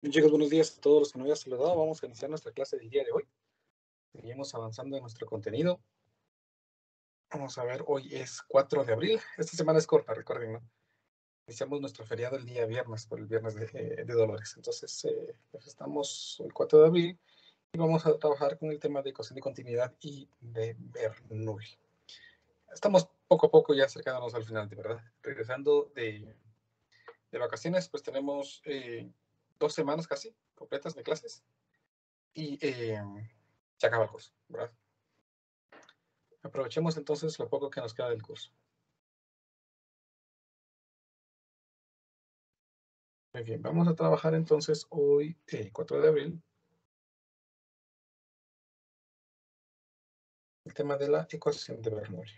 Bien, chicos, buenos días a todos los que nos habían saludado. Vamos a iniciar nuestra clase del día de hoy. Seguimos avanzando en nuestro contenido. Vamos a ver, hoy es 4 de abril. Esta semana es corta, recuerden, ¿no? Iniciamos nuestro feriado el día viernes, por el viernes de Dolores. Entonces, pues estamos el 4 de abril y vamos a trabajar con el tema de ecuación de continuidad y de Bernoulli. Estamos poco a poco ya acercándonos al final, de verdad. Regresando de vacaciones, pues tenemos 2 semanas casi completas de clases. Y se acaba el curso, ¿verdad? Aprovechemos entonces lo poco que nos queda del curso. Muy bien, vamos a trabajar entonces hoy, 4 de abril, el tema de la ecuación de Bernoulli.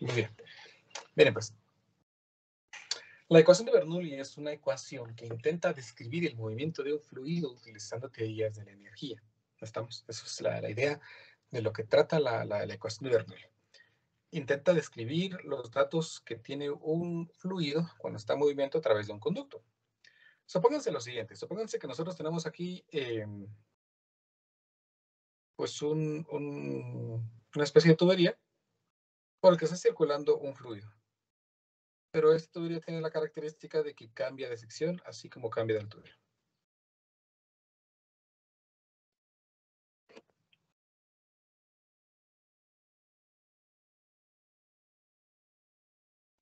Muy bien. Miren pues, la ecuación de Bernoulli es una ecuación que intenta describir el movimiento de un fluido utilizando teorías de la energía. ¿Estamos? Esa es la idea de lo que trata la ecuación de Bernoulli. Intenta describir los datos que tiene un fluido cuando está en movimiento a través de un conducto. Supónganse lo siguiente, supónganse que nosotros tenemos aquí pues una especie de tubería por el que está circulando un fluido. Pero esta tubería tiene la característica de que cambia de sección, así como cambia de altura.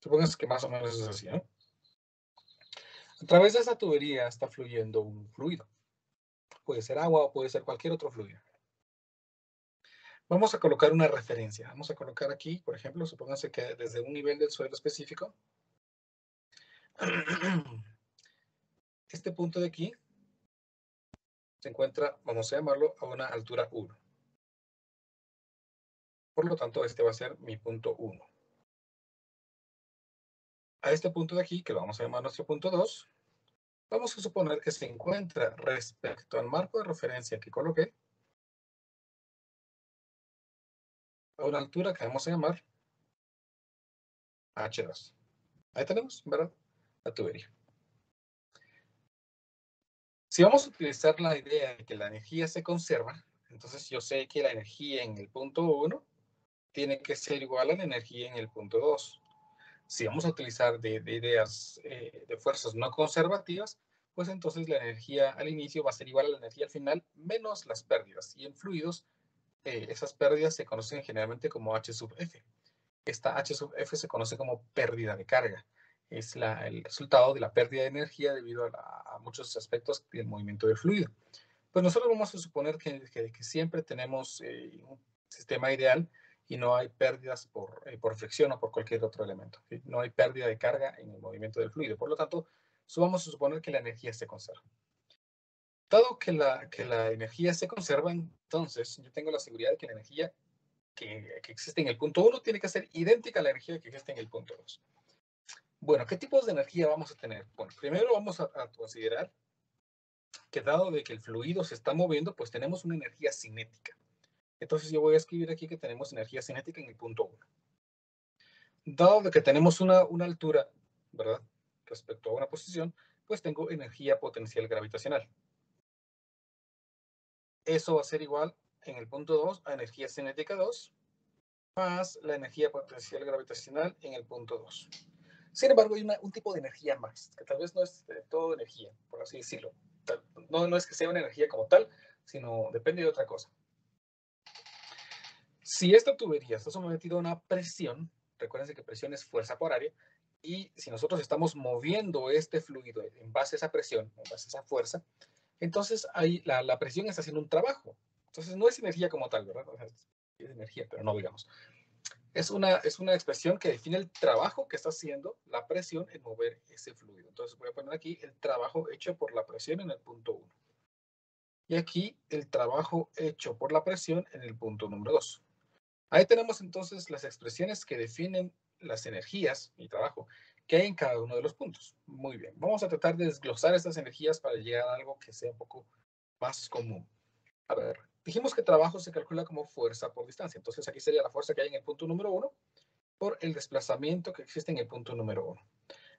Supónganse que más o menos es así, ¿no? A través de esa tubería está fluyendo un fluido. Puede ser agua o puede ser cualquier otro fluido. Vamos a colocar una referencia. Vamos a colocar aquí, por ejemplo, supónganse que desde un nivel del suelo específico, este punto de aquí se encuentra, vamos a llamarlo, a una altura 1. Por lo tanto, este va a ser mi punto 1. A este punto de aquí, que lo vamos a llamar nuestro punto 2, vamos a suponer que se encuentra respecto al marco de referencia que coloqué a una altura que vamos a llamar H2. Ahí tenemos, ¿verdad? La tubería. Si vamos a utilizar la idea de que la energía se conserva, entonces yo sé que la energía en el punto 1 tiene que ser igual a la energía en el punto 2. Si vamos a utilizar de ideas de fuerzas no conservativas, pues entonces la energía al inicio va a ser igual a la energía al final menos las pérdidas. Y en fluidos, esas pérdidas se conocen generalmente como H sub F. Esta H sub F se conoce como pérdida de carga. Es el resultado de la pérdida de energía debido a muchos aspectos del movimiento del fluido. Pues nosotros vamos a suponer que siempre tenemos un sistema ideal y no hay pérdidas por fricción o por cualquier otro elemento. ¿Sí? No hay pérdida de carga en el movimiento del fluido. Por lo tanto, vamos a suponer que la energía se conserva. Dado que la energía se conserva, entonces yo tengo la seguridad de que la energía que existe en el punto 1 tiene que ser idéntica a la energía que existe en el punto 2. Bueno, ¿qué tipos de energía vamos a tener? Bueno, primero vamos a considerar que dado de que el fluido se está moviendo, pues tenemos una energía cinética. Entonces yo voy a escribir aquí que tenemos energía cinética en el punto 1. Dado de que tenemos una altura, ¿verdad? Respecto a una posición, pues tengo energía potencial gravitacional. Eso va a ser igual en el punto 2 a energía cinética 2 más la energía potencial gravitacional en el punto 2. Sin embargo, hay un tipo de energía más, que tal vez no es de todo energía, por así decirlo. No es que sea una energía como tal, sino depende de otra cosa. Si esta tubería está sometida a una presión, recuérdense que presión es fuerza por área, y si nosotros estamos moviendo este fluido en base a esa presión, en base a esa fuerza, entonces ahí la presión está haciendo un trabajo. Entonces no es energía como tal, ¿verdad? O sea, es energía, pero no digamos. Es una expresión que define el trabajo que está haciendo la presión en mover ese fluido. Entonces voy a poner aquí el trabajo hecho por la presión en el punto 1. Y aquí el trabajo hecho por la presión en el punto número 2. Ahí tenemos entonces las expresiones que definen las energías y trabajo que hay en cada uno de los puntos. Muy bien, vamos a tratar de desglosar estas energías para llegar a algo que sea un poco más común. A ver, Dijimos que trabajo se calcula como fuerza por distancia. Entonces aquí sería la fuerza que hay en el punto número 1 por el desplazamiento que existe en el punto número 1.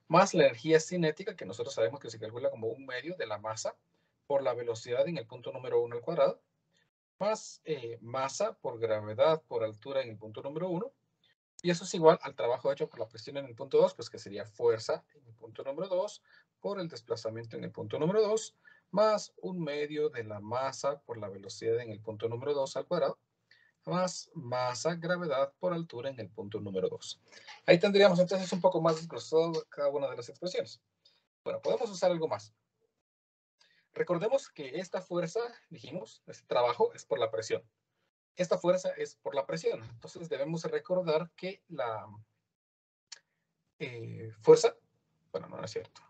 Más la energía cinética, que nosotros sabemos que se calcula como un medio de la masa por la velocidad en el punto número 1 al cuadrado, más masa por gravedad por altura en el punto número 1. Y eso es igual al trabajo hecho por la presión en el punto 2, pues que sería fuerza en el punto número 2 por el desplazamiento en el punto número 2, más un medio de la masa por la velocidad en el punto número 2 al cuadrado, más masa, gravedad por altura en el punto número 2. Ahí tendríamos entonces un poco más desglosado cada una de las expresiones. Bueno, podemos usar algo más. Recordemos que esta fuerza, dijimos, este trabajo es por la presión. Esta fuerza es por la presión. Entonces debemos recordar que la fuerza, bueno, no es cierto,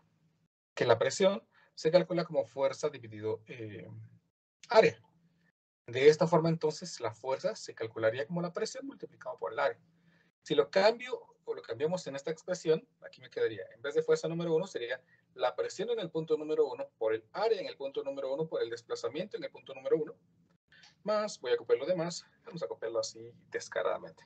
que la presión se calcula como fuerza dividido área. De esta forma, entonces, la fuerza se calcularía como la presión multiplicado por el área. Si lo cambio o lo cambiamos en esta expresión, aquí me quedaría, en vez de fuerza número 1, sería la presión en el punto número 1 por el área en el punto número 1 por el desplazamiento en el punto número 1, más, voy a copiar lo demás, vamos a copiarlo así descaradamente.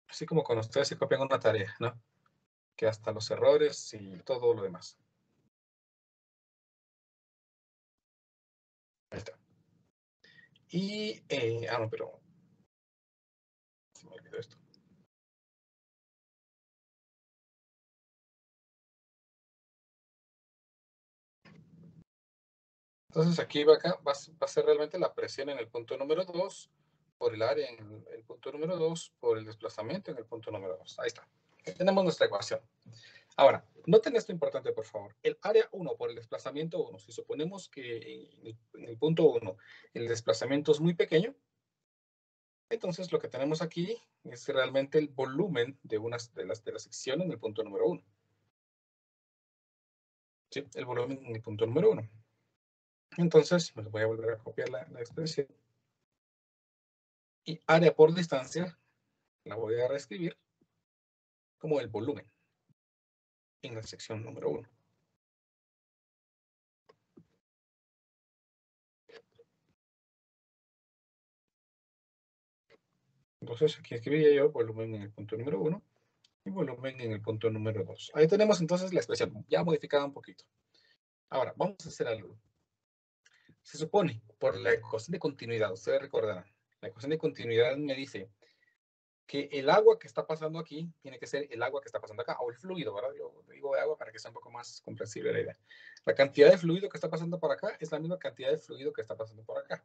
Así como cuando ustedes se copian una tarea, ¿no? Que hasta los errores y todo lo demás. Ahí está. Y, no, pero se me olvidó esto. Entonces aquí va a ser realmente la presión en el punto número 2 por el área en el punto número 2 por el desplazamiento en el punto número 2. Ahí está. Tenemos nuestra ecuación. Ahora, noten esto importante, por favor. El área 1 por el desplazamiento 1, si suponemos que en el punto 1 el desplazamiento es muy pequeño, entonces lo que tenemos aquí es realmente el volumen de una de la sección en el punto número 1. ¿Sí? El volumen en el punto número 1. Entonces, pues voy a volver a copiar la expresión. Y área por distancia la voy a reescribir como el volumen en la sección número 1. Entonces, aquí escribiría yo volumen en el punto número 1 y volumen en el punto número 2. Ahí tenemos entonces la expresión ya modificada un poquito. Ahora, vamos a hacer algo. Se supone, por la ecuación de continuidad, ustedes recordarán, la ecuación de continuidad me dice que el agua que está pasando aquí tiene que ser el agua que está pasando acá, o el fluido, ¿verdad? Yo digo de agua para que sea un poco más comprensible la idea. La cantidad de fluido que está pasando por acá es la misma cantidad de fluido que está pasando por acá.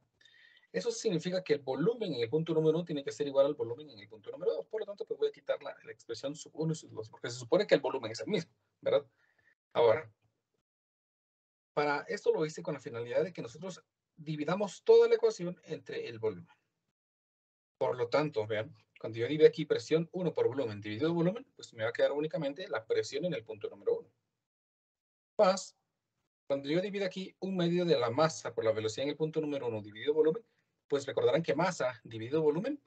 Eso significa que el volumen en el punto número 1 tiene que ser igual al volumen en el punto número 2. Por lo tanto, pues voy a quitar la expresión sub 1 y sub 2, porque se supone que el volumen es el mismo, ¿verdad? Ahora, para esto lo hice con la finalidad de que nosotros dividamos toda la ecuación entre el volumen. Por lo tanto, vean, cuando yo divido aquí presión 1 por volumen dividido volumen, pues me va a quedar únicamente la presión en el punto número 1. Más, cuando yo divido aquí un medio de la masa por la velocidad en el punto número 1 dividido volumen, pues recordarán que masa dividido volumen,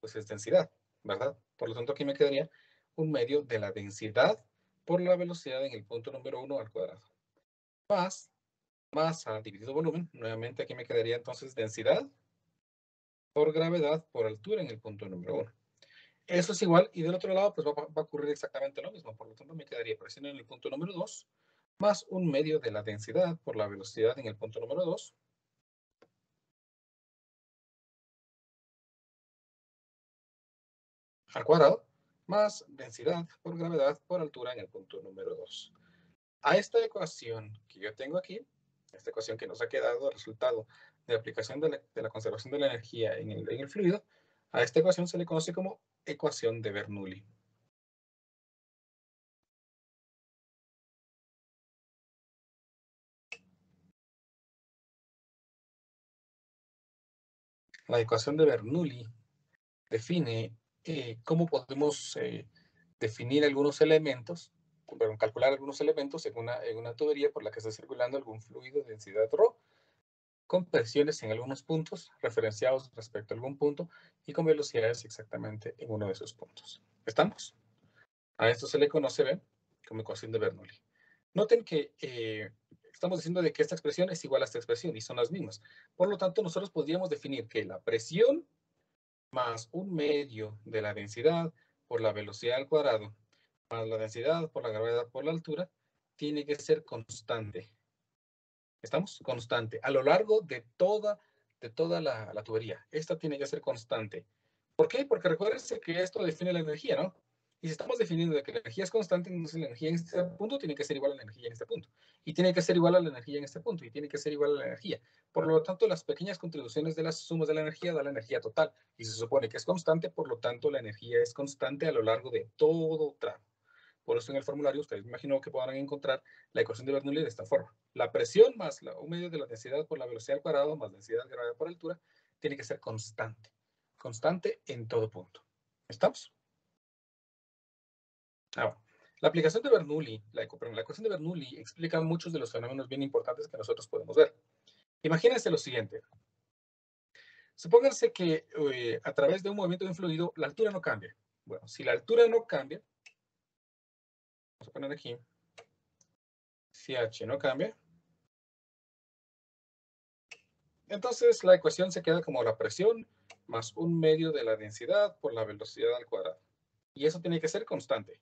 pues es densidad, ¿verdad? Por lo tanto, aquí me quedaría un medio de la densidad por la velocidad en el punto número 1 al cuadrado. Más masa dividido volumen, nuevamente aquí me quedaría entonces densidad por gravedad por altura en el punto número 1. Eso es igual, y del otro lado pues va a ocurrir exactamente lo mismo. Por lo tanto, me quedaría presión en el punto número 2 más un medio de la densidad por la velocidad en el punto número 2 al cuadrado más densidad por gravedad por altura en el punto número 2. A esta ecuación que yo tengo aquí, esta ecuación que nos ha quedado resultado de aplicación de la conservación de la energía en el fluido, a esta ecuación se le conoce como ecuación de Bernoulli. La ecuación de Bernoulli define cómo podemos definir algunos elementos, bueno, calcular algunos elementos en una tubería por la que está circulando algún fluido de densidad ρ, con presiones en algunos puntos referenciados respecto a algún punto y con velocidades exactamente en uno de esos puntos. ¿Estamos? A esto se le conoce, ¿ven? Como ecuación de Bernoulli. Noten que estamos diciendo de que esta expresión es igual a esta expresión y son las mismas. Por lo tanto, nosotros podríamos definir que la presión más 1/2 de la densidad por la velocidad al cuadrado más la densidad por la gravedad por la altura tiene que ser constante. ¿Estamos? Constante. A lo largo de toda la tubería. Esta tiene que ser constante. ¿Por qué? Porque recuérdense que esto define la energía, ¿no? Y si estamos definiendo de que la energía es constante, entonces la energía en este punto tiene que ser igual a la energía en este punto. Y tiene que ser igual a la energía en este punto. Y tiene que ser igual a la energía. Por lo tanto, las pequeñas contribuciones de las sumas de la energía da la energía total. Y se supone que es constante, por lo tanto, la energía es constante a lo largo de todo tramo. Por eso en el formulario ustedes me imagino que podrán encontrar la ecuación de Bernoulli de esta forma. La presión más la 1/2 de la densidad por la velocidad al cuadrado más densidad gravedad por altura tiene que ser constante. Constante en todo punto. ¿Estamos? Ahora, la aplicación de Bernoulli, la ecuación de Bernoulli explica muchos de los fenómenos bien importantes que nosotros podemos ver. Imagínense lo siguiente. Supónganse que a través de un movimiento de un fluido la altura no cambia. Bueno, si la altura no cambia, vamos a poner aquí, si h no cambia, entonces la ecuación se queda como la presión más 1/2 de la densidad por la velocidad al cuadrado. Y eso tiene que ser constante.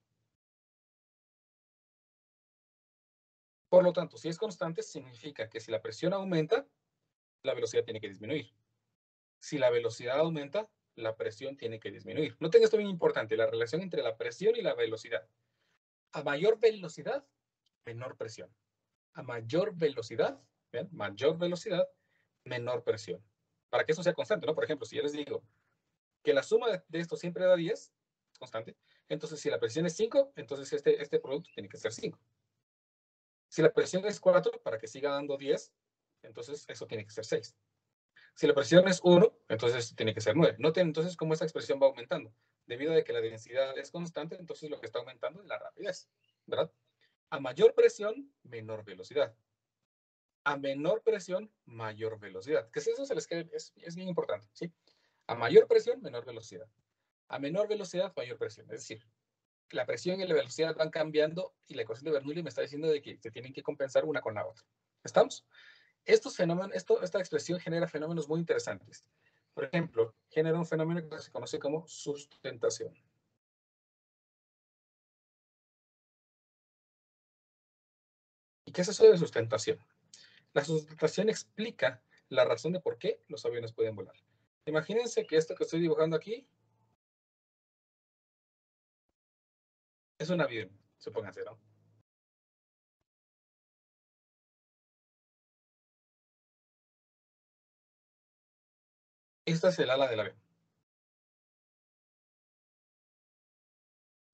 Por lo tanto, si es constante, significa que si la presión aumenta, la velocidad tiene que disminuir. Si la velocidad aumenta, la presión tiene que disminuir. Noten esto bien importante, la relación entre la presión y la velocidad. A mayor velocidad, menor presión. A mayor velocidad, ¿ven? Mayor velocidad, menor presión. Para que eso sea constante, ¿no? Por ejemplo, si yo les digo que la suma de esto siempre da 10, constante, entonces si la presión es 5, entonces este producto tiene que ser 5. Si la presión es 4, para que siga dando 10, entonces eso tiene que ser 6. Si la presión es 1, entonces tiene que ser 9. Noten entonces cómo esta expresión va aumentando. Debido a que la densidad es constante, entonces lo que está aumentando es la rapidez, ¿verdad? A mayor presión, menor velocidad. A menor presión, mayor velocidad. Que si eso se les quede, es bien importante, ¿sí? A mayor presión, menor velocidad. A menor velocidad, mayor presión. Es decir, la presión y la velocidad van cambiando y la ecuación de Bernoulli me está diciendo de que se tienen que compensar una con la otra. ¿Estamos? Estos fenómenos, esta expresión genera fenómenos muy interesantes. Por ejemplo, genera un fenómeno que se conoce como sustentación. ¿Y qué es eso de sustentación? La sustentación explica la razón de por qué los aviones pueden volar. Imagínense que esto que estoy dibujando aquí es un avión, supónganse, ¿no? Esta es el ala del avión.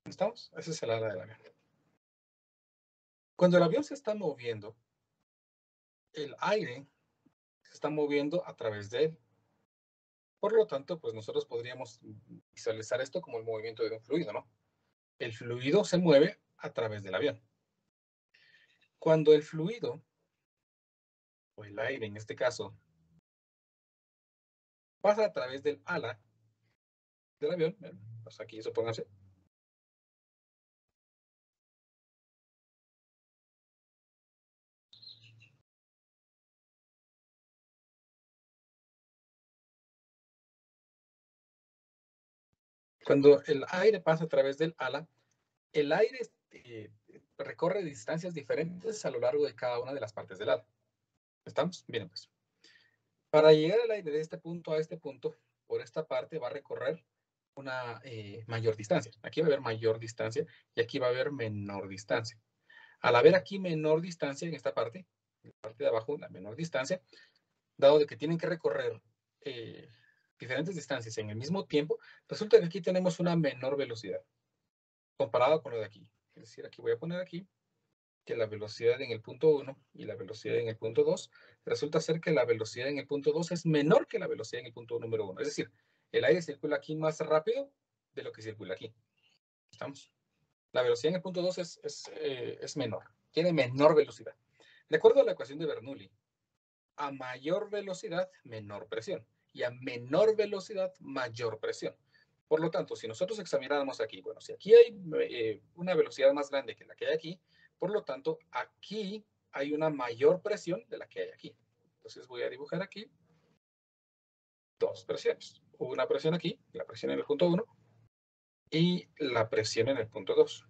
¿Estamos? Ese es el ala del avión. Cuando el avión se está moviendo, el aire se está moviendo a través de él. Por lo tanto, pues nosotros podríamos visualizar esto como el movimiento de un fluido, ¿no? El fluido se mueve a través del avión. Cuando el fluido, o el aire en este caso, pasa a través del ala del avión, pues aquí supónganse, cuando el aire pasa a través del ala, el aire recorre distancias diferentes a lo largo de cada una de las partes del ala. ¿Estamos? Bien, pues. Para llegar el aire de este punto a este punto, por esta parte va a recorrer una mayor distancia. Aquí va a haber mayor distancia y aquí va a haber menor distancia. Al haber aquí menor distancia en esta parte, en la parte de abajo, la menor distancia, dado de que tienen que recorrer diferentes distancias en el mismo tiempo, resulta que aquí tenemos una menor velocidad comparado con lo de aquí. Es decir, aquí voy a poner aquí que la velocidad en el punto 1 y la velocidad en el punto 2, resulta ser que la velocidad en el punto 2 es menor que la velocidad en el punto número 1. Es decir, el aire circula aquí más rápido de lo que circula aquí. ¿Estamos? La velocidad en el punto 2 es menor, tiene menor velocidad. De acuerdo a la ecuación de Bernoulli, a mayor velocidad, menor presión. Y a menor velocidad, mayor presión. Por lo tanto, si nosotros examináramos aquí, bueno, si aquí hay una velocidad más grande que la que hay aquí, Por lo tanto, aquí hay una mayor presión de la que hay aquí. Entonces voy a dibujar aquí dos presiones. Una presión aquí, la presión en el punto 1, y la presión en el punto 2.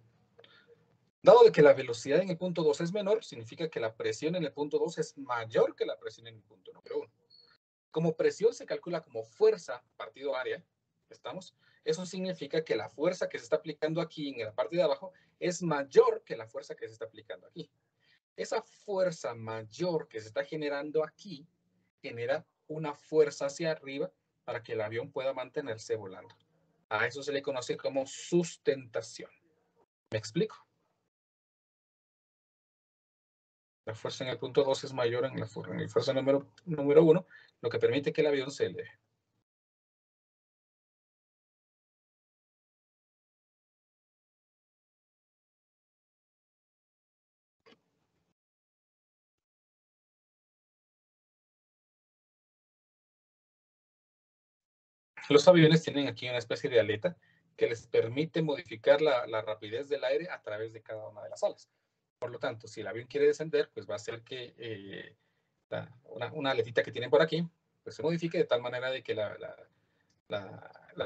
Dado de que la velocidad en el punto 2 es menor, significa que la presión en el punto 2 es mayor que la presión en el punto número 1. Como presión se calcula como fuerza partido área, ¿estamos? Eso significa que la fuerza que se está aplicando aquí en la parte de abajo es mayor que la fuerza que se está aplicando aquí. Esa fuerza mayor que se está generando aquí genera una fuerza hacia arriba para que el avión pueda mantenerse volando. A eso se le conoce como sustentación. ¿Me explico? La fuerza en el punto 2 es mayor en la fuerza número 1, lo que permite que el avión se eleve. Los aviones tienen aquí una especie de aleta que les permite modificar la rapidez del aire a través de cada una de las alas. Por lo tanto, si el avión quiere descender, pues va a hacer que una aletita que tienen por aquí, pues se modifique de tal manera de que la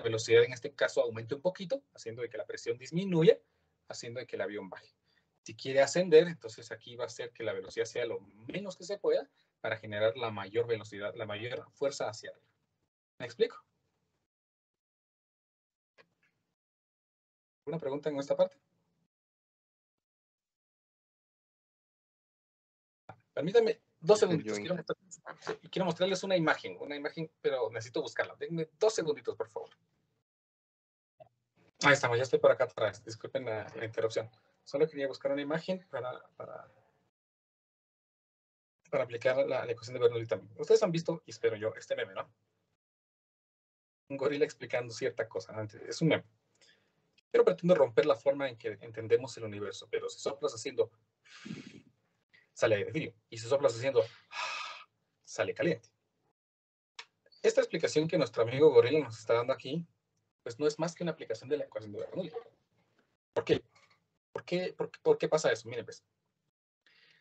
velocidad en este caso aumente un poquito, haciendo de que la presión disminuya, haciendo de que el avión baje. Si quiere ascender, entonces aquí va a ser que la velocidad sea lo menos que se pueda para generar la mayor velocidad, la mayor fuerza hacia arriba. ¿Me explico? ¿Una pregunta en esta parte? Permítanme 2 segunditos. Quiero mostrarles una imagen, pero necesito buscarla. Denme 2 segunditos, por favor. Ahí estamos, ya estoy por acá atrás. Disculpen la interrupción. Solo quería buscar una imagen para aplicar la ecuación de Bernoulli también. Ustedes han visto, y espero yo, este meme, ¿no? Un gorila explicando cierta cosa. Es un meme. Pero pretendo romper la forma en que entendemos el universo. Pero si soplas haciendo, sale aire frío. Y si soplas haciendo, sale caliente. Esta explicación que nuestro amigo gorila nos está dando aquí, pues no es más que una aplicación de la ecuación de Bernoulli. ¿Por qué? ¿Por qué pasa eso? Miren, pues.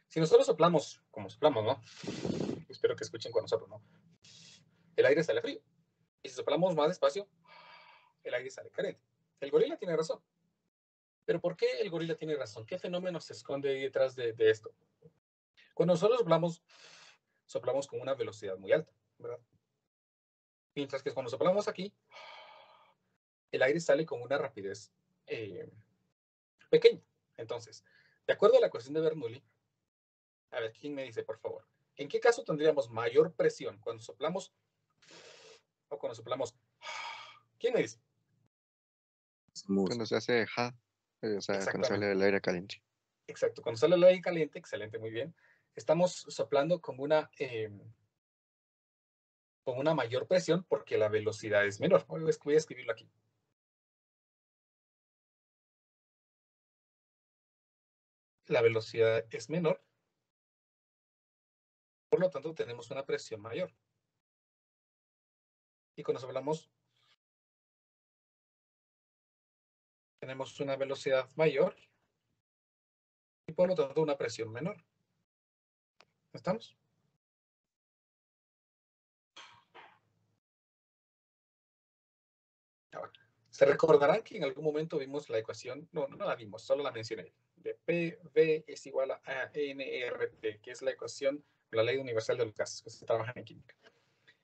Si nosotros soplamos, como soplamos, ¿no? Espero que escuchen cuando soplo, ¿no? El aire sale frío. Y si soplamos más despacio, el aire sale caliente. El gorila tiene razón. Pero ¿por qué el gorila tiene razón? ¿Qué fenómeno se esconde ahí detrás de esto? Cuando nosotros soplamos con una velocidad muy alta, ¿verdad? Mientras que cuando soplamos aquí, el aire sale con una rapidez pequeña. Entonces, de acuerdo a la ecuación de Bernoulli, a ver, ¿quién me dice, por favor? ¿En qué caso tendríamos mayor presión? ¿Cuando soplamos o cuando soplamos? ¿Quién me dice? Cuando se hace o sea, cuando sale el aire caliente. Exacto, cuando sale el aire caliente, excelente, muy bien. Estamos soplando con una mayor presión porque la velocidad es menor. Voy a escribirlo aquí. La velocidad es menor, por lo tanto tenemos una presión mayor. Y cuando soplamos, tenemos una velocidad mayor y por lo tanto una presión menor. ¿Estamos? Ahora, se recordarán que en algún momento vimos la ecuación, no la vimos, solo la mencioné, de PV es igual a NRT, que es la ecuación, la ley universal de los gases, que se trabaja en química.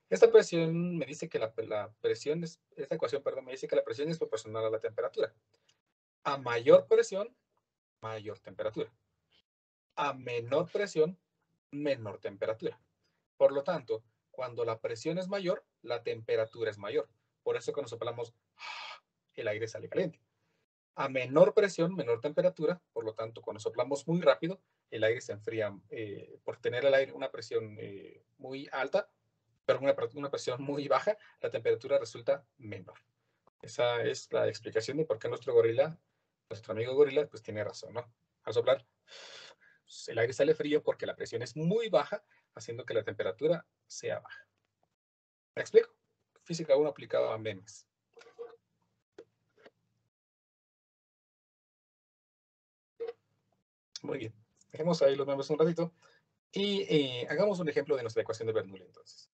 Esta presión me dice que esta ecuación, me dice que la presión es proporcional a la temperatura. A mayor presión, mayor temperatura. A menor presión, menor temperatura. Por lo tanto, cuando la presión es mayor, la temperatura es mayor. Por eso cuando soplamos, el aire sale caliente. A menor presión, menor temperatura. Por lo tanto, cuando soplamos muy rápido, el aire se enfría. Por tener el aire una presión muy alta, pero una presión muy baja, la temperatura resulta menor. Esa es la explicación de por qué nuestro amigo gorila, pues tiene razón, ¿no? Al soplar, el aire sale frío porque la presión es muy baja, haciendo que la temperatura sea baja. ¿Me explico? Física 1 aplicado a memes. Muy bien. Dejemos ahí los nombres un ratito y hagamos un ejemplo de nuestra ecuación de Bernoulli, entonces.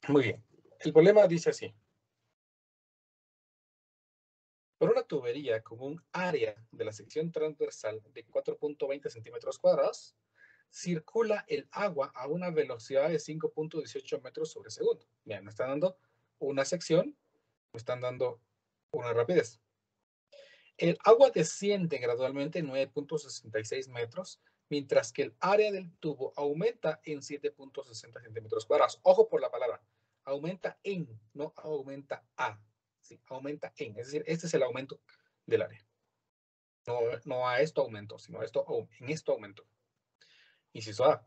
Muy bien. El problema dice así. Por una tubería con un área de la sección transversal de 4.20 centímetros cuadrados, circula el agua a una velocidad de 5.18 metros sobre segundo. Mira, me están dando una sección, me están dando una rapidez. El agua desciende gradualmente en 9.66 metros, mientras que el área del tubo aumenta en 7.60 centímetros cuadrados. Ojo por la palabra, aumenta en, no aumenta a. Sí, aumenta en, es decir, este es el aumento del área. No a esto aumento, sino en esto aumento. Inciso A.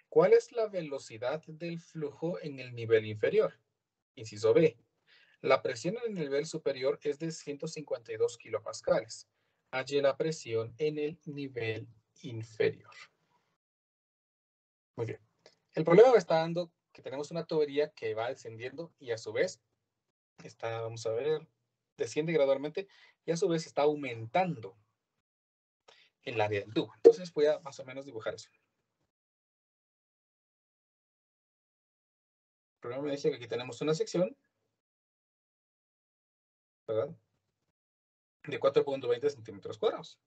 ¿Cuál es la velocidad del flujo en el nivel inferior? Inciso B. La presión en el nivel superior es de 152 kilopascales. Halle la presión en el nivel inferior. Muy bien. El problema me está dando que tenemos una tubería que va descendiendo y a su vez está, vamos a ver, desciende gradualmente y a su vez está aumentando el área del tubo. Entonces voy a más o menos dibujar eso. El problema me dice que aquí tenemos una sección, ¿verdad? De 4.20 centímetros cuadrados.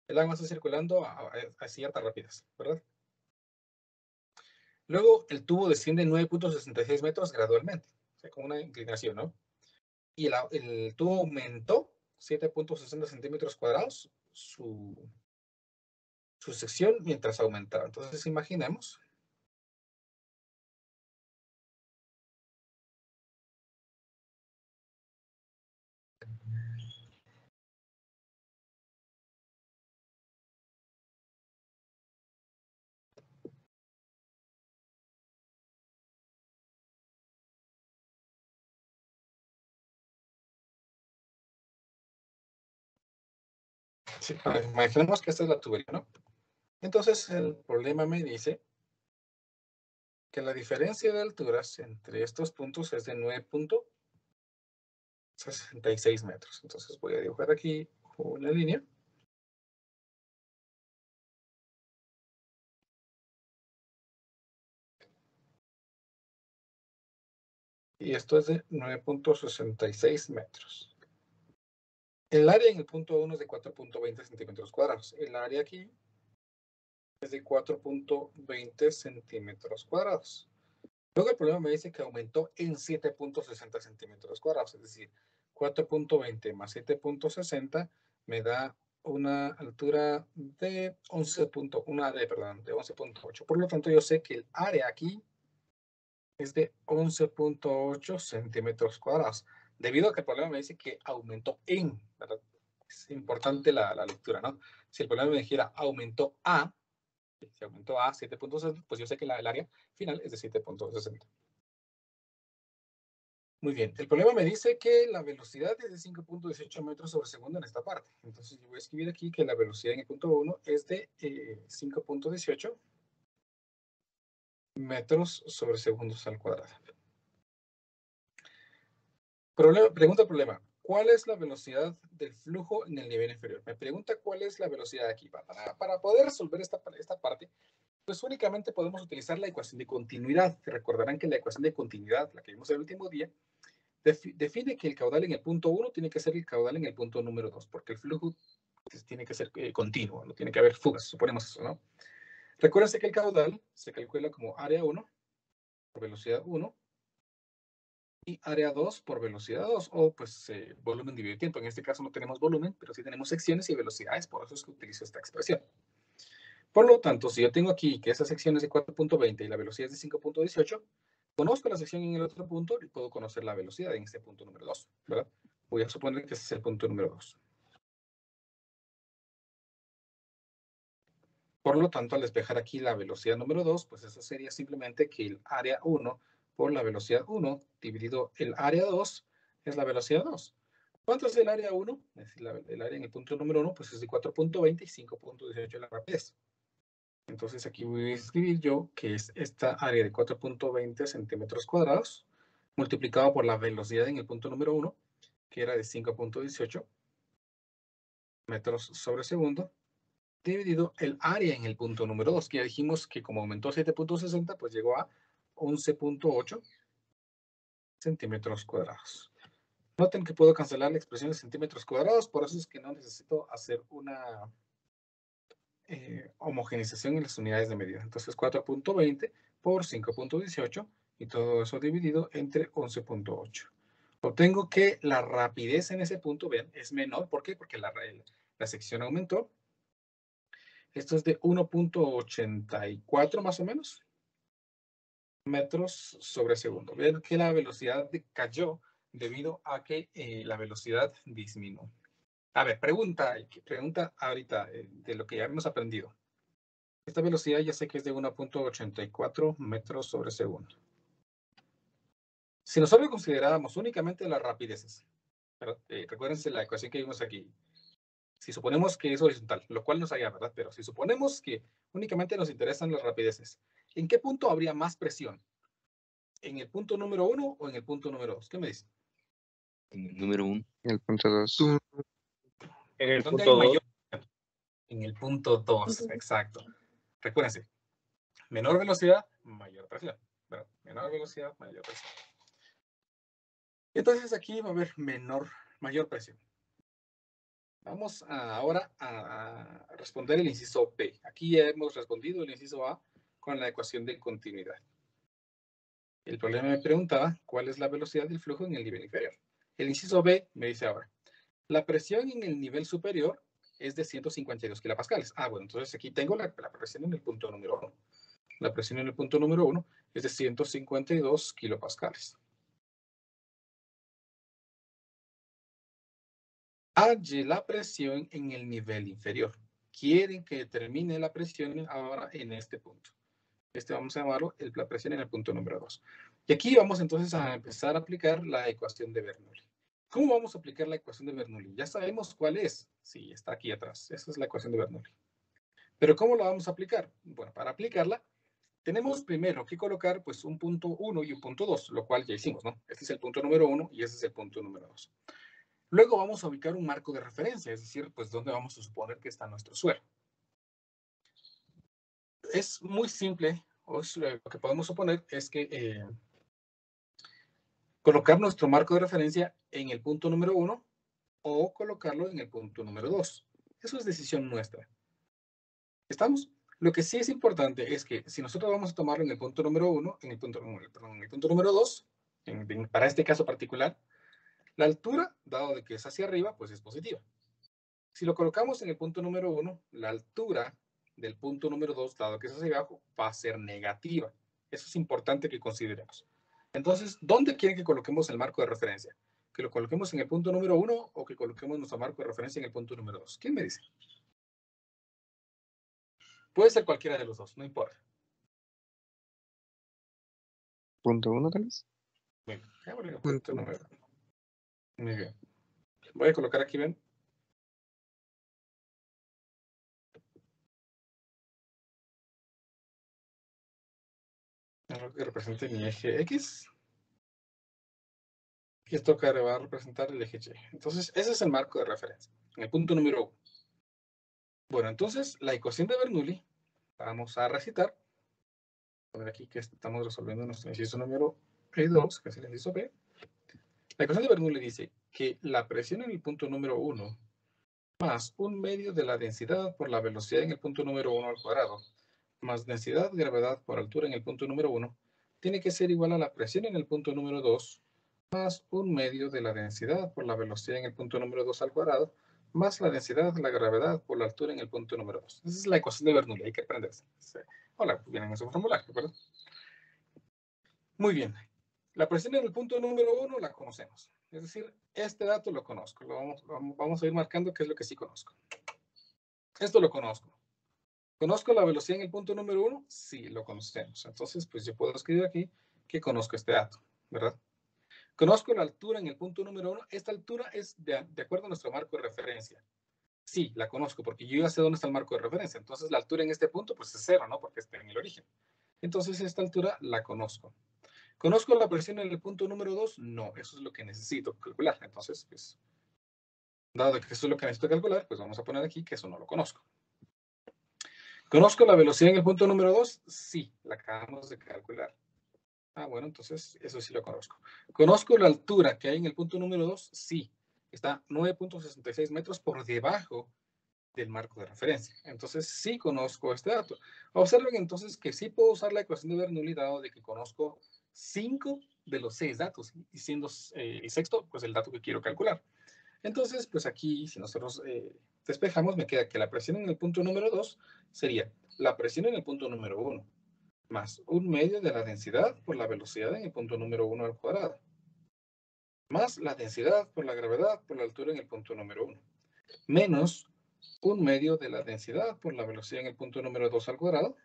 El agua está circulando a cierta rapidez, ¿verdad? Luego el tubo desciende 9.66 metros gradualmente, o sea, con una inclinación, ¿no? Y el tubo aumentó 7.60 centímetros cuadrados su sección mientras aumentaba. Entonces imaginemos sí, imaginemos que esta es la tubería, ¿no? Entonces el problema me dice que la diferencia de alturas entre estos puntos es de 9.66 metros. Entonces voy a dibujar aquí una línea. Y esto es de 9.66 metros. El área en el punto 1 es de 4.20 centímetros cuadrados. El área aquí es de 4.20 centímetros cuadrados. Luego el problema me dice que aumentó en 7.60 centímetros cuadrados, es decir, 4.20 más 7.60 me da una altura de 11.8. Por lo tanto, yo sé que el área aquí es de 11.8 centímetros cuadrados, debido a que el problema me dice que aumentó en, ¿verdad? Es importante la lectura, ¿no? Si el problema me dijera aumentó a, si aumentó a 7.60, pues yo sé que el área final es de 7.60. Muy bien, el problema me dice que la velocidad es de 5.18 metros sobre segundo en esta parte. Entonces yo voy a escribir aquí que la velocidad en el punto 1 es de 5.18 metros sobre segundos al cuadrado. Problema. ¿Cuál es la velocidad del flujo en el nivel inferior? Me pregunta cuál es la velocidad aquí. Para poder resolver esta parte, pues únicamente podemos utilizar la ecuación de continuidad. Recordarán que la ecuación de continuidad, la que vimos el último día, define que el caudal en el punto 1 tiene que ser el caudal en el punto número 2, porque el flujo pues, tiene que ser continuo, no tiene que haber fugas, suponemos eso, ¿no? Recuérdense que el caudal se calcula como área 1 por velocidad 1 y área 2 por velocidad 2, o pues volumen dividido tiempo. En este caso no tenemos volumen, pero sí tenemos secciones y velocidades, por eso es que utilizo esta expresión. Por lo tanto, si yo tengo aquí que esa sección es de 4.20 y la velocidad es de 5.18, conozco la sección en el otro punto y puedo conocer la velocidad en este punto número 2, ¿verdad? Voy a suponer que ese es el punto número 2. Por lo tanto, al despejar aquí la velocidad número 2, pues eso sería simplemente que el área 1 por la velocidad 1 dividido el área 2 es la velocidad 2. ¿Cuánto es el área 1? Es decir, el área en el punto número 1, pues es de 4.20 y 5.18 la rapidez. Entonces aquí voy a escribir yo que es esta área de 4.20 centímetros cuadrados multiplicado por la velocidad en el punto número 1, que era de 5.18 metros sobre segundo, dividido el área en el punto número 2, que ya dijimos que como aumentó 7.60, pues llegó a 11.8 centímetros cuadrados. Noten que puedo cancelar la expresión de centímetros cuadrados, por eso es que no necesito hacer una homogenización en las unidades de medida. Entonces 4.20 por 5.18 y todo eso dividido entre 11.8. Obtengo que la rapidez en ese punto, vean, es menor. ¿Por qué? Porque la sección aumentó. Esto es de 1.84 más o menos metros sobre segundo. Vean que la velocidad cayó debido a que la velocidad disminuyó. A ver, pregunta ahorita de lo que ya hemos aprendido. Esta velocidad ya sé que es de 1.84 metros sobre segundo. Si nosotros consideráramos únicamente las rapideces, recuérdense la ecuación que vimos aquí. Si suponemos que es horizontal, lo cual no es allá, ¿verdad? Pero si suponemos que únicamente nos interesan las rapideces, ¿en qué punto habría más presión? ¿En el punto número 1 o en el punto número 2? ¿Qué me dicen? En el número 1. En el punto 2. En el ¿Dónde punto hay 2. mayor? En el punto 2, exacto. Recuérdense, menor velocidad, mayor presión. Bueno, menor velocidad, mayor presión. Entonces aquí va a haber mayor presión. Vamos ahora a responder el inciso B. Aquí ya hemos respondido el inciso A con la ecuación de continuidad. El problema me preguntaba cuál es la velocidad del flujo en el nivel inferior. El inciso B me dice ahora, la presión en el nivel superior es de 152 kilopascales. Bueno, entonces aquí tengo la presión en el punto número 1. La presión en el punto número 1 es de 152 kilopascales. Halle la presión en el nivel inferior. Quieren que determine la presión ahora en este punto. Vamos a llamarlo la presión en el punto número 2. Y aquí vamos entonces a empezar a aplicar la ecuación de Bernoulli. ¿Cómo vamos a aplicar la ecuación de Bernoulli? Ya sabemos cuál es. Sí, está aquí atrás. Esa es la ecuación de Bernoulli. Pero ¿cómo la vamos a aplicar? Bueno, para aplicarla, tenemos primero que colocar pues un punto 1 y un punto 2, lo cual ya hicimos, ¿no? Este es el punto número 1 y este es el punto número 2. Luego vamos a ubicar un marco de referencia, es decir, pues dónde vamos a suponer que está nuestro suelo. Es muy simple, lo que podemos suponer es que colocar nuestro marco de referencia en el punto número 1 o colocarlo en el punto número 2. Eso es decisión nuestra. ¿Estamos? Lo que sí es importante es que si nosotros vamos a tomarlo en el punto número 1, en el punto número 2, para este caso particular, la altura, dado de que es hacia arriba, pues es positiva. Si lo colocamos en el punto número 1, la altura del punto número 2, dado que es hacia abajo, va a ser negativa. Eso es importante que consideremos. Entonces, ¿dónde quieren que coloquemos el marco de referencia? ¿Que lo coloquemos en el punto número 1 o que coloquemos nuestro marco de referencia en el punto número 2? ¿Quién me dice? Puede ser cualquiera de los dos, no importa. Punto 1 tal vez. Muy bien, punto número 1. Muy bien. Voy a colocar aquí, ven. Algo que represente mi eje X. Y esto que va a representar el eje Y. Entonces, ese es el marco de referencia. En el punto número 1. Bueno, entonces, la ecuación de Bernoulli, vamos a recitar. A ver aquí que estamos resolviendo nuestro inciso número 2, que es el inciso B. La ecuación de Bernoulli dice que la presión en el punto número 1 más un medio de la densidad por la velocidad en el punto número 1 al cuadrado, más densidad, gravedad por altura en el punto número 1, tiene que ser igual a la presión en el punto número 2, más un medio de la densidad por la velocidad en el punto número 2 al cuadrado, más la densidad, la gravedad por la altura en el punto número 2. Esa es la ecuación de Bernoulli, hay que aprenderse. Hola, vienen en su formulario, ¿verdad? Muy bien. La presión en el punto número 1 la conocemos. Es decir, este dato lo conozco. Vamos a ir marcando qué es lo que sí conozco. Esto lo conozco. ¿Conozco la velocidad en el punto número 1? Sí, lo conocemos. Entonces, pues yo puedo escribir aquí que conozco este dato, ¿verdad? Conozco la altura en el punto número 1. Esta altura es de acuerdo a nuestro marco de referencia. Sí, la conozco porque yo ya sé dónde está el marco de referencia. Entonces la altura en este punto pues es 0, ¿no? Porque está en el origen. Entonces esta altura la conozco. ¿Conozco la presión en el punto número 2? No, eso es lo que necesito calcular. Entonces, pues, dado que eso es lo que necesito calcular, pues vamos a poner aquí que eso no lo conozco. ¿Conozco la velocidad en el punto número 2? Sí, la acabamos de calcular. Ah, bueno, entonces eso sí lo conozco. ¿Conozco la altura que hay en el punto número 2? Sí, está 9.66 metros por debajo del marco de referencia. Entonces sí conozco este dato. Observen entonces que sí puedo usar la ecuación de Bernoulli dado de que conozco 5 de los 6 datos y siendo el sexto pues el dato que quiero calcular. Entonces pues aquí si nosotros despejamos me queda que la presión en el punto número 2 sería la presión en el punto número 1 más 1/2 de la densidad por la velocidad en el punto número 1 al cuadrado más la densidad por la gravedad por la altura en el punto número 1 menos 1/2 de la densidad por la velocidad en el punto número 2 al cuadrado,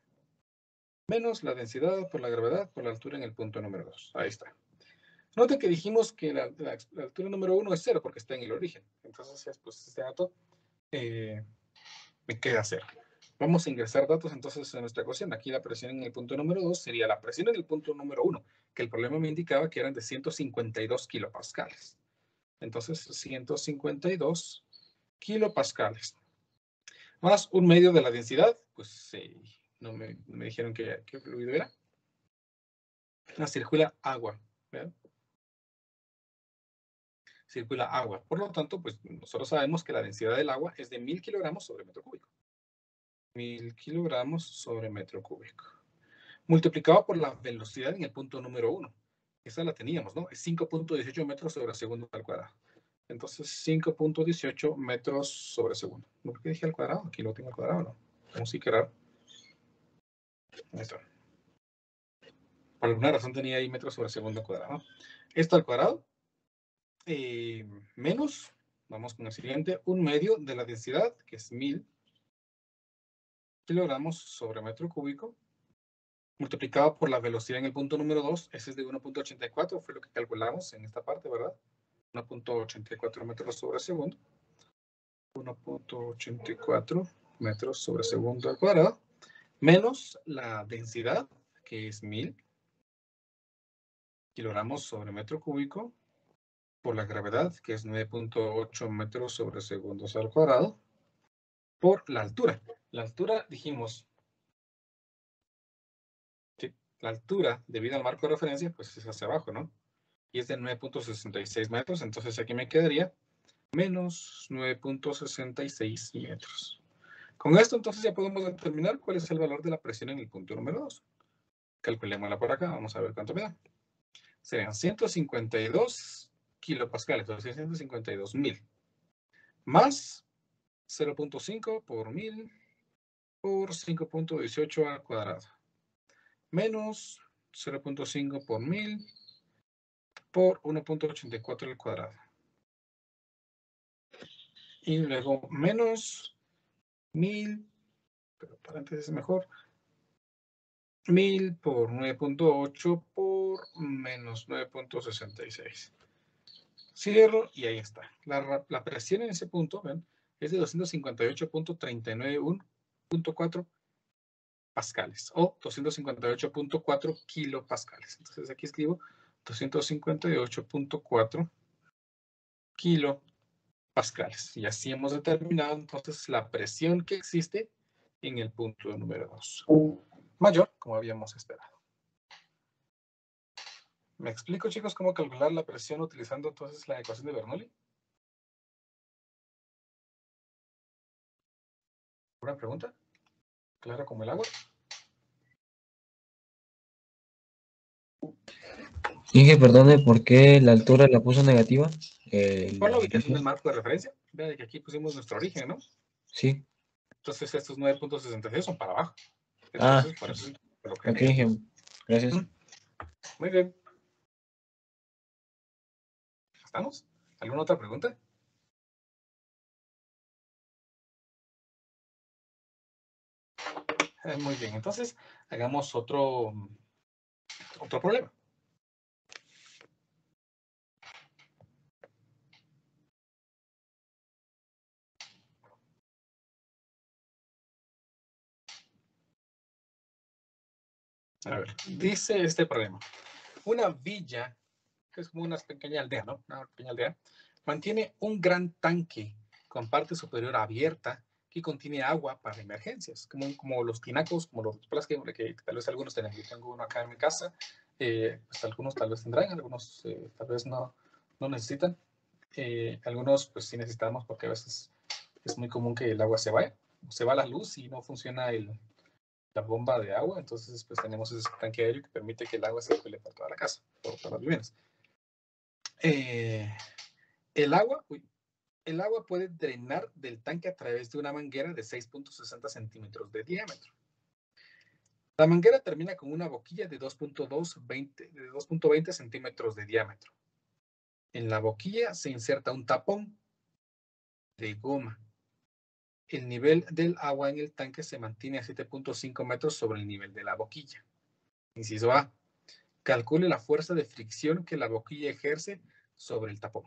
menos la densidad por la gravedad por la altura en el punto número 2. Ahí está. Noten que dijimos que la altura número 1 es 0 porque está en el origen. Entonces, pues este dato me queda 0. Vamos a ingresar datos entonces en nuestra ecuación. Aquí la presión en el punto número 2 sería la presión en el punto número 1, que el problema me indicaba que eran de 152 kilopascales. Entonces, 152 kilopascales. Más 1/2 de la densidad, pues no me dijeron qué fluido era. Circula agua, ¿verdad? Circula agua. Por lo tanto, pues nosotros sabemos que la densidad del agua es de 1000 kilogramos sobre metro cúbico. 1000 kilogramos sobre metro cúbico. Multiplicado por la velocidad en el punto número 1. Esa la teníamos, ¿no? Es 5.18 metros sobre segundo al cuadrado. Entonces, 5.18 metros sobre segundo. ¿Por qué dije al cuadrado? Aquí lo tengo al cuadrado, ¿no? Vamos a iterar. Ahí está. Por alguna razón tenía ahí metros sobre segundo al cuadrado. Esto al cuadrado. Menos, vamos con el siguiente, 1/2 de la densidad, que es 1000 kilogramos sobre metro cúbico, multiplicado por la velocidad en el punto número 2, ese es de 1.84, fue lo que calculamos en esta parte, ¿verdad? 1.84 metros sobre segundo. 1.84 metros sobre segundo al cuadrado, menos la densidad, que es 1000 kilogramos sobre metro cúbico, por la gravedad, que es 9.8 metros sobre segundos al cuadrado, por la altura. La altura, dijimos, ¿sí? La altura, debido al marco de referencia, pues es hacia abajo, ¿no? Y es de 9.66 metros, entonces aquí me quedaría menos 9.66 metros. Con esto, entonces, ya podemos determinar cuál es el valor de la presión en el punto número 2. Calculémosla por acá, vamos a ver cuánto me da. Serían 152 kilopascales, o sea, 152.000. Más 0.5 por 1000 por 5.18 al cuadrado. Menos 0.5 por 1000 por 1.84 al cuadrado. Y luego menos 1000, pero paréntesis mejor, 1000 por 9.8 por menos 9.66. Cierro y ahí está. La presión en ese punto, ¿ven? Es de 258.391.4 pascales o 258.4 kilopascales. Entonces aquí escribo 258.4 kilopascales. Y así hemos determinado entonces la presión que existe en el punto número 2. Mayor, como habíamos esperado. ¿Me explico, chicos, cómo calcular la presión utilizando entonces la ecuación de Bernoulli? ¿Una pregunta? ¿Clara como el agua? Dije, perdone, ¿por qué la altura la puso negativa? Por la ubicación del marco de referencia. Vean que aquí pusimos nuestro origen, ¿no? Sí. Entonces estos 9.66 son para abajo. Ah, Entonces, por eso lo que ok, negativo. gracias. Muy bien. ¿Estamos? ¿Alguna otra pregunta? Muy bien, entonces hagamos otro problema. A ver, dice este problema. Una villa, que es como una pequeña aldea, ¿no? Una pequeña aldea, mantiene un gran tanque con parte superior abierta que contiene agua para emergencias, como los tinacos, como los plásticos que tal vez algunos tengan. Yo tengo uno acá en mi casa, pues algunos tal vez tendrán, algunos tal vez no necesitan. Algunos pues sí necesitamos porque a veces es muy común que el agua se vaya, se va la luz y no funciona la bomba de agua, entonces pues tenemos ese tanque aéreo que permite que el agua circule por toda la casa, por todas las viviendas. El agua puede drenar del tanque a través de una manguera de 6.60 centímetros de diámetro. La manguera termina con una boquilla de 2.20 centímetros de diámetro. En la boquilla se inserta un tapón de goma. El nivel del agua en el tanque se mantiene a 7.5 metros sobre el nivel de la boquilla. Inciso A. Calcule la fuerza de fricción que la boquilla ejerce sobre el tapón.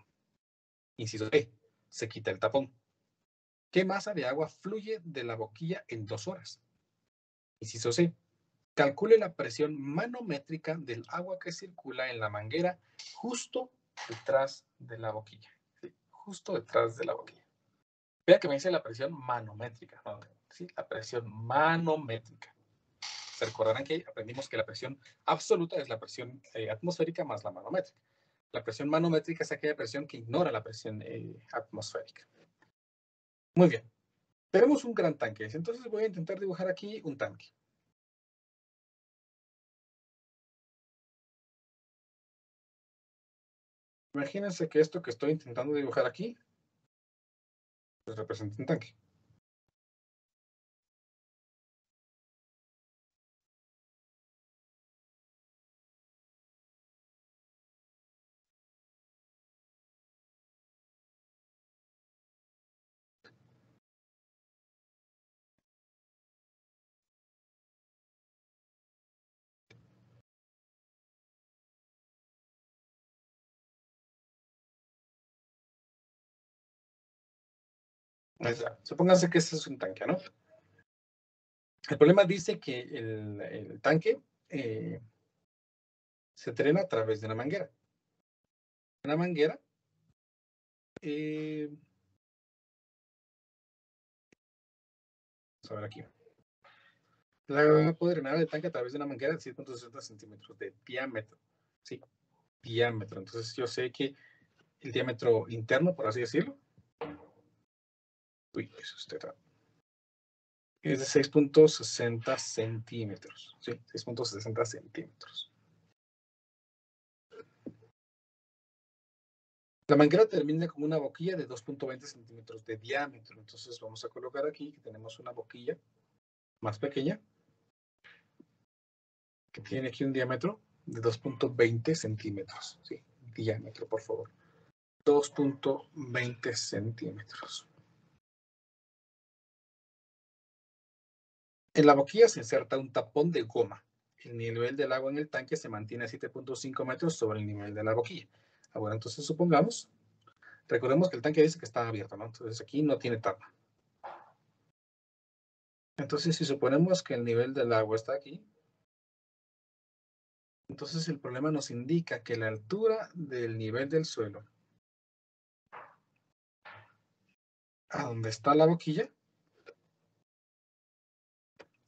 Inciso B. Se quita el tapón. ¿Qué masa de agua fluye de la boquilla en 2 horas? Inciso C. Calcule la presión manométrica del agua que circula en la manguera justo detrás de la boquilla. ¿Sí? Justo detrás de la boquilla. Vea que me dice la presión manométrica. ¿No? ¿Sí? La presión manométrica. Se recordarán que aprendimos que la presión absoluta es la presión atmosférica más la manométrica. La presión manométrica es aquella presión que ignora la presión atmosférica. Muy bien. Tenemos un gran tanque. Entonces voy a intentar dibujar aquí un tanque. Imagínense que esto que estoy intentando dibujar aquí pues representa un tanque. Supónganse que este es un tanque, ¿no? El problema dice que el tanque se drena a través de una manguera. Una manguera vamos a ver aquí. La agua puede drenar el tanque a través de una manguera de 6.60 centímetros de diámetro. Sí, diámetro. Entonces yo sé que el diámetro interno, por así decirlo, es de 6.60 centímetros. Sí, 6.60 centímetros. La manguera termina con una boquilla de 2.20 centímetros de diámetro. Entonces vamos a colocar aquí que tenemos una boquilla más pequeña que tiene aquí un diámetro de 2.20 centímetros. Sí, diámetro, por favor. 2.20 centímetros. En la boquilla se inserta un tapón de goma. El nivel del agua en el tanque se mantiene a 7.5 metros sobre el nivel de la boquilla. Ahora, entonces supongamos, recordemos que el tanque dice que está abierto, ¿no? Entonces aquí no tiene tapa. Entonces, si suponemos que el nivel del agua está aquí, entonces el problema nos indica que la altura del nivel del suelo a donde está la boquilla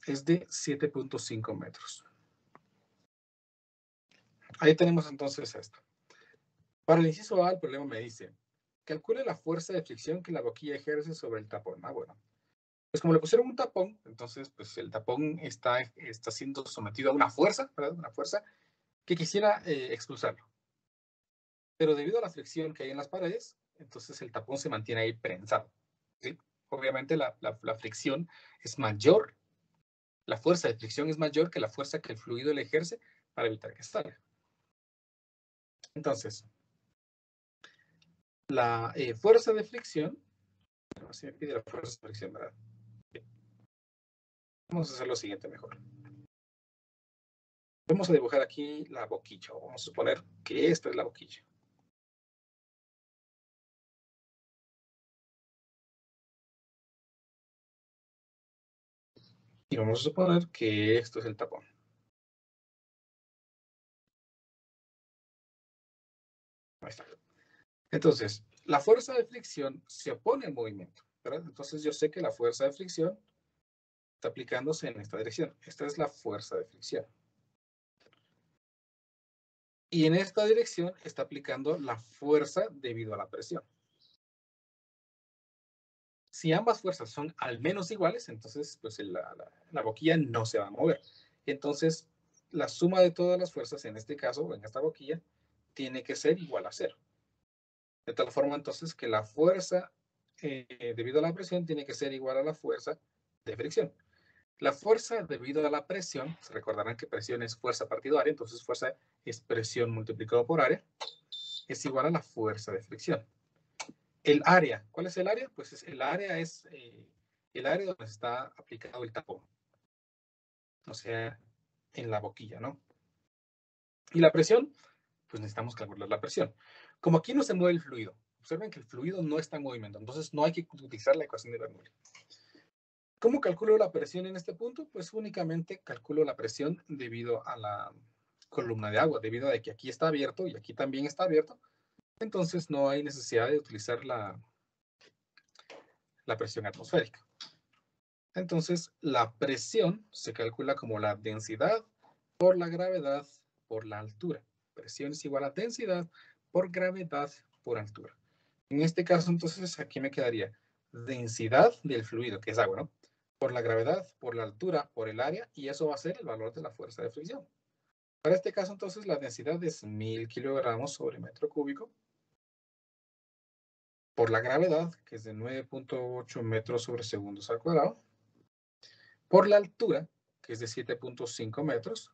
es de 7.5 metros. Ahí tenemos entonces esto. Para el inciso A, el problema me dice, calcule la fuerza de fricción que la boquilla ejerce sobre el tapón. Ah, bueno. Pues como le pusieron un tapón, entonces pues el tapón está siendo sometido a una fuerza, ¿verdad? Una fuerza que quisiera expulsarlo. Pero debido a la fricción que hay en las paredes, entonces el tapón se mantiene ahí prensado. ¿Sí? Obviamente la fricción es mayor, la fuerza de fricción es mayor que la fuerza que el fluido le ejerce para evitar que salga. Entonces, la fuerza de fricción, así me pide la fuerza de fricción, ¿verdad? Bien. Vamos a hacer lo siguiente mejor. Vamos a dibujar aquí la boquilla, o vamos a suponer que esta es la boquilla. Y vamos a suponer que esto es el tapón. Entonces, la fuerza de fricción se opone al movimiento, ¿verdad? Entonces yo sé que la fuerza de fricción está aplicándose en esta dirección. Esta es la fuerza de fricción. Y en esta dirección está aplicando la fuerza debido a la presión. Si ambas fuerzas son al menos iguales, entonces pues la boquilla no se va a mover. Entonces, la suma de todas las fuerzas, en este caso, en esta boquilla, tiene que ser igual a 0. De tal forma, entonces, que la fuerza debido a la presión tiene que ser igual a la fuerza de fricción. La fuerza debido a la presión, se recordarán que presión es fuerza partido área, entonces fuerza es presión multiplicado por área, es igual a la fuerza de fricción. El área, ¿cuál es el área? Pues el área es el área donde está aplicado el tapón. O sea, en la boquilla, ¿no? Y la presión, pues necesitamos calcular la presión. Como aquí no se mueve el fluido, observen que el fluido no está en movimiento, entonces no hay que utilizar la ecuación de Bernoulli. ¿Cómo calculo la presión en este punto? Pues únicamente calculo la presión debido a la columna de agua, debido a que aquí está abierto y aquí también está abierto. Entonces no hay necesidad de utilizar la presión atmosférica. Entonces la presión se calcula como la densidad por la gravedad por la altura. Presión es igual a densidad por gravedad por altura. En este caso, entonces, aquí me quedaría densidad del fluido, que es agua, ¿no? Por la gravedad, por la altura, por el área, y eso va a ser el valor de la fuerza de fricción. Para este caso, entonces, la densidad es 1000 kilogramos sobre metro cúbico. Por la gravedad, que es de 9.8 metros sobre segundos al cuadrado. Por la altura, que es de 7.5 metros.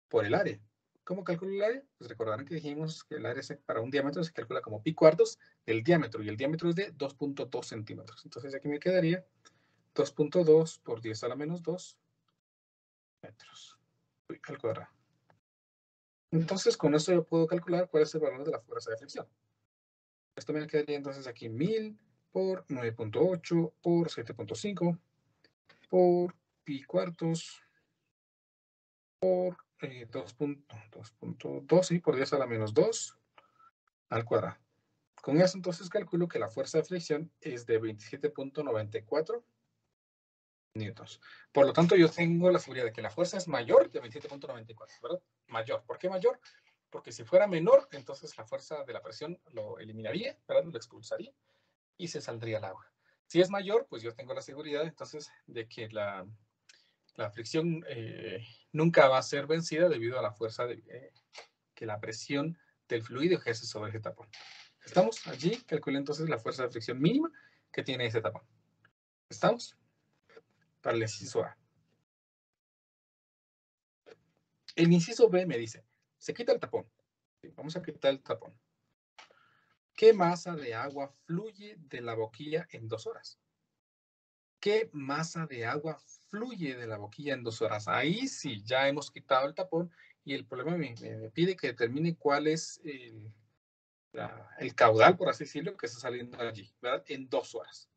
Por el área. ¿Cómo calculo el área? Pues recordarán que dijimos que el área para un diámetro se calcula como pi cuartos del diámetro, y el diámetro es de 2.2 centímetros. Entonces aquí me quedaría 2.2 por 10 a la menos 2 metros al cuadrado. Entonces con eso yo puedo calcular cuál es el valor de la fuerza de fricción. Esto me quedaría entonces aquí 1000 por 9.8 por 7.5 por pi cuartos por 2.2, sí, por 10 a la menos 2 al cuadrado. Con eso entonces calculo que la fuerza de fricción es de 27.94 newtons. Por lo tanto, yo tengo la seguridad de que la fuerza es mayor de 27.94, ¿verdad? Mayor. ¿Por qué mayor? Porque si fuera menor, entonces la fuerza de la presión lo eliminaría, ¿verdad? Lo expulsaría y se saldría el agua. Si es mayor, pues yo tengo la seguridad entonces de que la fricción nunca va a ser vencida debido a la fuerza que la presión del fluido ejerce sobre ese tapón. ¿Estamos? Allí calculé entonces la fuerza de fricción mínima que tiene ese tapón. ¿Estamos? Para el inciso A. El inciso B me dice, se quita el tapón. Vamos a quitar el tapón. ¿Qué masa de agua fluye de la boquilla en 2 horas? ¿Qué masa de agua fluye de la boquilla en 2 horas? Ahí sí, ya hemos quitado el tapón y el problema me pide que determine cuál es el caudal, por así decirlo, que está saliendo allí, ¿verdad? En 2 horas.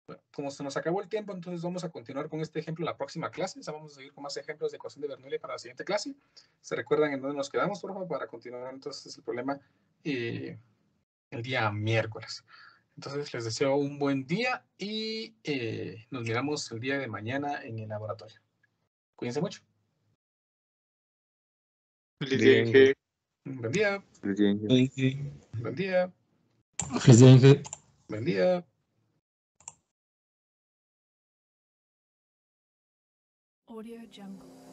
Bueno, como se nos acabó el tiempo, entonces vamos a continuar con este ejemplo en la próxima clase. O sea, vamos a seguir con más ejemplos de ecuación de Bernoulli para la siguiente clase. ¿Se recuerdan en dónde nos quedamos, por favor, para continuar entonces el problema el día miércoles? Entonces les deseo un buen día y nos miramos el día de mañana en el laboratorio. Cuídense mucho. Feliz día, Bien. Inge. Buen día. Feliz día, Inge. Buen día. Feliz día, Inge. Buen día. Audio Jungle.